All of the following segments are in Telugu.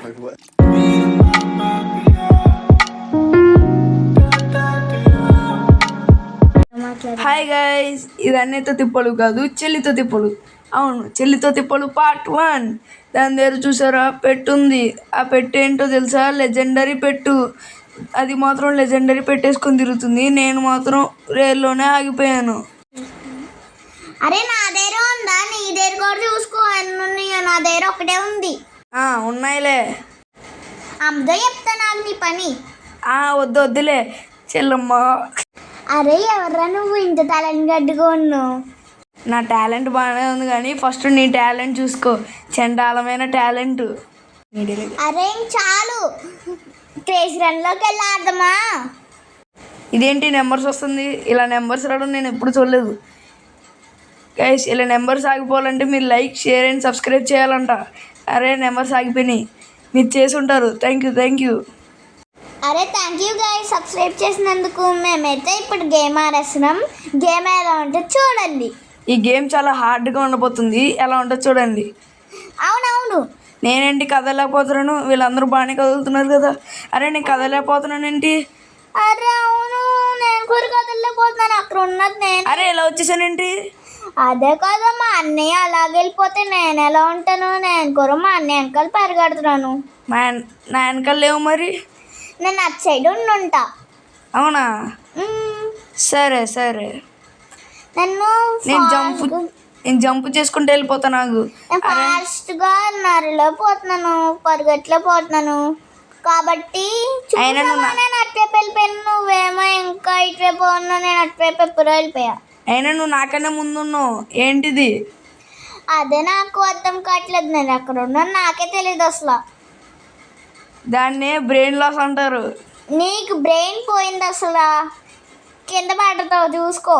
హాయ్ గైస్, ఇది అన్నయ్యతో తిప్పలు కాదు, చెల్లితో తిప్పలు. అవును, చెల్లితో తిప్పలు పార్ట్ 1. దాని దగ్గర చూసారా పెట్టుంది. ఆ పెట్టు ఏంటో తెలుసా? లెజెండరీ పెట్టు. అది మాత్రం లెజెండరీ పెట్టేసుకొని తిరుగుతుంది. నేను మాత్రం రేర్లోనే ఆగిపోయాను. అరే నా దగ్గర ఉందా? నీ దగ్గర కూడా చూసుకో. నా దగ్గర ఒకటే ఉంది. ఉన్నాయిలే. అమ్మతో చెప్తా నాకు నీ పని. వద్దులే చెల్లమ్మ. అరే ఎవర్రా నువ్వు ఇంత టాలెంట్ గడ్డుగా ఉన్నావు? నా టాలెంట్ బాగానే ఉంది, కానీ ఫస్ట్ నీ టాలెంట్ చూసుకో. చండాలమైన టాలెంట్. అరే చాలు, క్రేజ్ రన్లోకి వెళ్ళి ఆడదామా? ఇదేంటి నెంబర్స్ వస్తుంది? ఇలా నెంబర్స్ రావడం నేను ఎప్పుడు చూడలేదు. గైస్, ఇలా నెంబర్స్ ఆగిపోవాలంటే మీరు లైక్, షేర్ అండ్ సబ్స్క్రైబ్ చేయాలంట. అరే నెంబర్స్ ఆగిపోయినాయి, మీరు చేసి ఉంటారు. Thank you. అరే థ్యాంక్ యూ గైస్, సబ్స్క్రైబ్ చేసినందుకు. మేమైతే ఇప్పుడు గేమ్ ఆడేస్తున్నాం. గేమ్ ఎలా ఉంటుంది చూడండి. ఈ గేమ్ చాలా హార్డ్గా ఉండబోతుంది. ఎలా ఉంటుంది చూడండి. అవునవును. నేనేంటి కదలేకపోతున్నాను? వీళ్ళందరూ బాగానే కదులుతున్నారు కదా. అరే నేను కదలేకపోతున్నాను ఏంటి? అరే అవును, నేను కూడా కదలేకపోతున్నాను. అక్కడ ఉన్నది నేను. అరే ఇలా వచ్చేసానేంటి? అదే కదా, మా అన్నయ్య అలాగే వెళ్ళిపోతే నేను ఎలా ఉంటాను? నేను కూడా మా అన్నయ్య వెనకాల పరిగెడుతున్నాను. నా వెనకాల లేవు మరి. నేను అటు సైడ్ ఉంటా. అవునా? సరే నేను జంప్ చేసుకుంటూ వెళ్ళిపోతా. నాకు ఫాస్ట్గా నరలో పోతున్నాను, పరిగెట్లో పోతున్నాను కాబట్టి నేను అటువైపు వెళ్ళిపోయాను. నువ్వేమో ఇంకా ఇటువైపు ఉన్నా, నేను అటువైపు ఎప్పుడు వెళ్ళిపోయా. అయినా నువ్వు నాకన్నా ముందున్నావు. ఏంటిది? అదే నాకు అర్థం కావట్లేదు. నేను ఎక్కడ ఉన్నాను నాకే తెలియదు అసలు. దాన్నే బ్రెయిన్ లాస్ అంటారు. నీకు బ్రెయిన్ పోయింది అసలు. కింద పడతావు చూసుకో.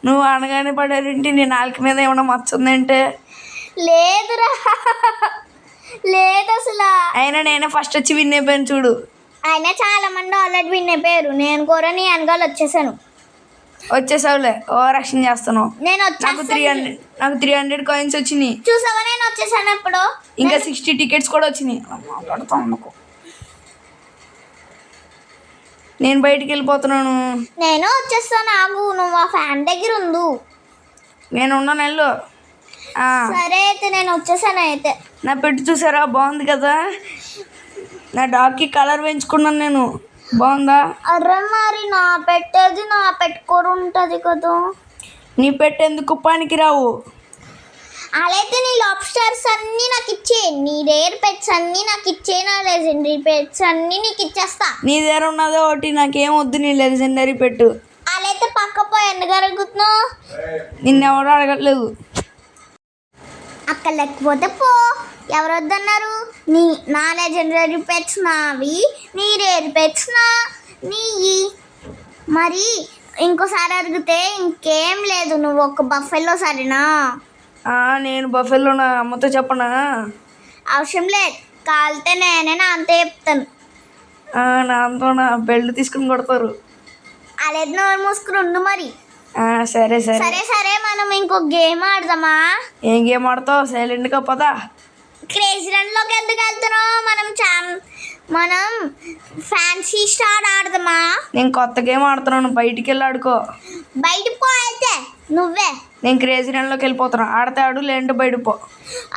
నువ్వు అనగానే పడారేంటి? నీ నాలుక మీద ఏమన్నా మచ్చుందంటే? లేదురా, లేదు అసలు. అయినా నేనే ఫస్ట్ వచ్చి విన్ అయిపోయాను చూడు. అయినా చాలా మంది ఆల్రెడీ విన్ అయిపోయారు. నేను కూడా నీ వెనకాల వచ్చేసావులే. రక్షణ చేస్తున్నావు. నాకు 300 కాయిన్స్ వచ్చినాయి. చూసావా, నేను వచ్చేసాను. ఎప్పుడు ఇంకా 60 టికెట్స్ కూడా వచ్చినాయి. నేను బయటికి వెళ్ళిపోతున్నాను. నేను వచ్చేస్తాను. ఆగు, నువ్వు ఆ ఫ్యాన్ దగ్గర ఉండు. నేను ఉన్నాను, వెళ్ళు. సరే అయితే నేను వచ్చేసాను. అయితే నా పెట్టు చూసారా? బాగుంది కదా. నా డాగ్కి కలర్ వేయించుకున్నాను నేను. బాగుందా? అరే మరి నా పెట్టేది నా పెట్టుకోరు ఉంటుంది కదా. నీ పెట్టేందుకు పనికి రావు. అలాగే నీ లాబ్స్టర్స్ అన్నీ నాకు ఇచ్చే, నీ రేర్ పెట్స్ అన్నీ నాకు ఇచ్చే, నా లెజెండరీ పెట్స్ అన్నీ నీకు ఇచ్చేస్తా. నీ దగ్గర ఉన్నదో ఒకటి, నాకేం వద్దు నీ లెజెండరీ పెట్టు. అలాగే పక్క పోయి ఎందుకు అడుగుతున్నావు? నిన్నెవరో అడగట్లేదు. అక్కడ లేకపోతే పో. ఎవరు వద్దన్నారు? నా లెజెండరీ పెట్స్ నావి, నీ రేర్ పెట్స్ నీవి. మరి ఇంకోసారి అడిగితే ఇంకేం లేదు. నువ్వు ఒక బఫెల్లో, సరేనా? నేను బఫెల్లో నా అమ్మతో చెప్పనా? అవసరం లేదు. కాలితే నేనే నా అంతే చెప్తాను. నాతో నా బెల్ట్ తీసుకుని కొడతారు. అలా నోరు మూసుకుని ఉండు మరి. సరే, మనం ఇంకో గేమ్ ఆడదామా? ఏం గేమ్ ఆడతావు? సైలెంట్గా పదా. క్రేజీ రన్లోకి ఎందుకు వెళ్తున్నావు? మనం ఫ్యాన్సీ స్టార్ ఆడదామా? నేను కొత్త గేమ్ ఆడుతున్నాను. బయటికి వెళ్ళి ఆడుకో. బయటకు పో అయితే నువ్వే. నేను క్రేజీ రన్లోకి వెళ్ళిపోతున్నా. ఆడితే ఆడు, లేదంటే బయటకు పో.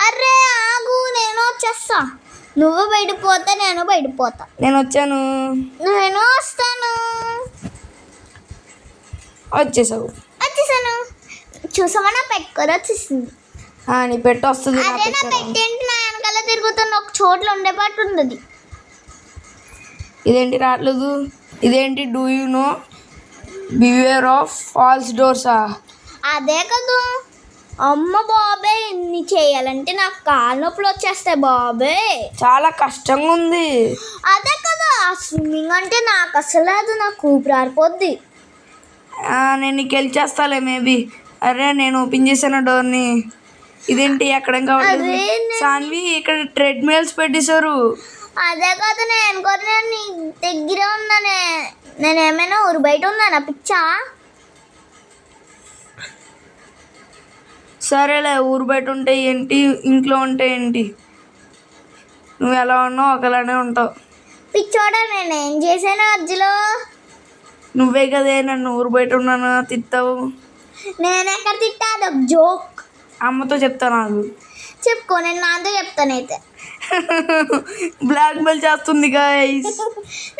అరే ఆగు, నేను వచ్చేస్తా. నువ్వు బయటకు పోతే నేను బయటకు పోతా. నేను వచ్చాను. నేను వస్తాను. వచ్చేసాను. చూసామా, నా పెట్టుకొని వచ్చేసింది. నీ పెట్టు వస్తుంది. అదే నా పెట్టేంటి నా వెనకాల తిరుగుతున్న ఒక చోట్ల ఉండేపాటు ఉంది. ఇదేంటి రావట్లేదు? ఇదేంటి? Do you know beware of false డోర్సా? అదే కదా. అమ్మ బాబే, ఇన్ని చేయాలంటే నాకు కాళ్ళ నొప్పులు వచ్చేస్తాయి బాబే. చాలా కష్టంగా ఉంది. అదే కదా, స్విమ్మింగ్ అంటే నాకు అసలు అది నాకు ఊపిరారిపోద్ది. నేను నీకు హెల్ప్ చేస్తాలే మేబీ. అరే నేను ఓపెన్ చేశాను డోర్ని. ఇదేంటి ఎక్కడం కావాలి? సాన్వి, ఇక్కడ ట్రెడ్మిల్స్ పెట్టేశారు. అదే కదా, నేను కూడా నీ దగ్గరే ఉన్నానే. నేనేమైనా ఊరు బయట ఉన్నానా పిచ్చా? సరేలే, ఊరు బయట ఉంటే ఏంటి, ఇంట్లో ఉంటే ఏంటి? నువ్వు ఎలా ఉన్నావు ఒకలానే ఉంటావు. పిచ్చోడా, నేను ఏం చేశాను మధ్యలో? నువ్వే కదే నన్ను ఊరు బయట ఉన్నాను తిట్టావు. నేను ఎక్కడ తిట్టా? అదొక జోక్. అమ్మతో చెప్తా నాకు. చెప్పుకో, నేను నాతో చెప్తానైతే. బ్లాక్ మెయిల్ చేస్తుంది గైస్.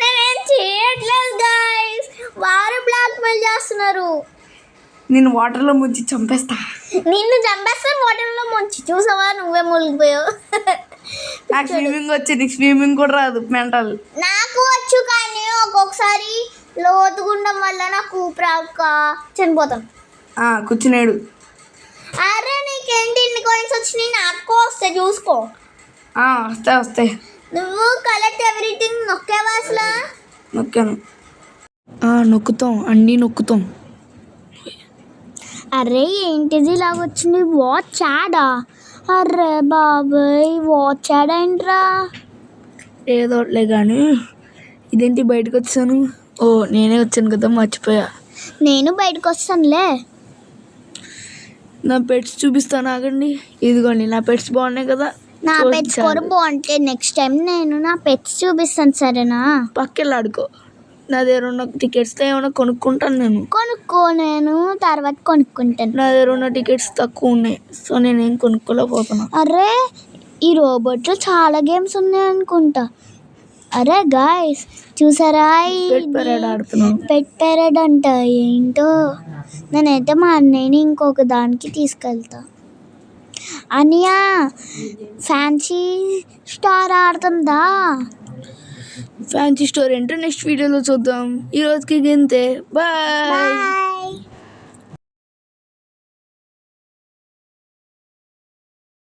నేనేం చేయట్లేదు గైస్, వారు బ్లాక్ మెయిల్ చేస్తున్నారు. నేను వాటర్లో ముంచి చంపేస్తా. నిన్ను చంపేస్తాను వాటర్లో ముంచి. చూసావా, నువ్వే మునిగిపోయావు. నాకు స్విమ్మింగ్ వచ్చి నీకు స్విమ్మింగ్ కూడా రాదు మెంటల్. నాకు వచ్చు, కానీ ఒక్కొక్కసారి లోతుగుండం వల్ల నాకు ఊపిరాక చనిపోతాను. కూర్చునేడు. అరే నీకేంటి ఇన్ని కాయిన్స్ వచ్చినాయి? నాకు వస్తాయి చూసుకో. వస్తాయి. నువ్వు కలెక్ట్ ఎవ్రీథింగ్ నొక్కేవా అసలు? నొక్కాను. నొక్కుతాం, అన్నీ నొక్కుతాం. అరే ఏంటిది ఇలా వచ్చింది? వాచ్ యాడా? అర్రే బాబాయ్, వాచ్ యాడ్ ఏంట్రా? ఏదోట్లే కానీ ఇదేంటి బయటకు వచ్చాను? నేనే వచ్చాను కదా, మర్చిపోయా. నేను బయటకు వస్తానులే. నా పెట్స్ చూపిస్తాను ఆగండి. ఇదిగోండి నా పెట్స్ బాగున్నాయి కదా. నా పెట్స్ కూడా బాగుంటాయి. నెక్స్ట్ టైం నేను నా పెట్స్ చూపిస్తాను, సరేనా? పక్కెళ్ళి ఆడుకో. నా దగ్గర ఉన్న టికెట్స్తో ఏమైనా కొనుక్కుంటాను నేను. కొనుక్కో, నేను తర్వాత కొనుక్కుంటాను. నా దగ్గర ఉన్న టికెట్స్ తక్కువ ఉన్నాయి, సో నేనేం కొనుక్కోలేకపోతున్నా. అరే ఈ రోబోట్లో చాలా గేమ్స్ ఉన్నాయి అనుకుంటా. అరే గాయస్ చూసారా, పెట్ పెరేడ్ ఆడుతున్నాను. పెట్ పెరేడ్ అంట. ఏంటో, నేనైతే మా అన్నయ్యని ఇంకొక దానికి తీసుకెళ్తా. అనియా ఫ్యాన్సీ స్టార్ ఆడుతుందా? ఫ్యాన్సీ స్టోర్ ఏంటో నెక్స్ట్ వీడియోలో చూద్దాం. ఈ రోజుకి గింతే. బాయ్.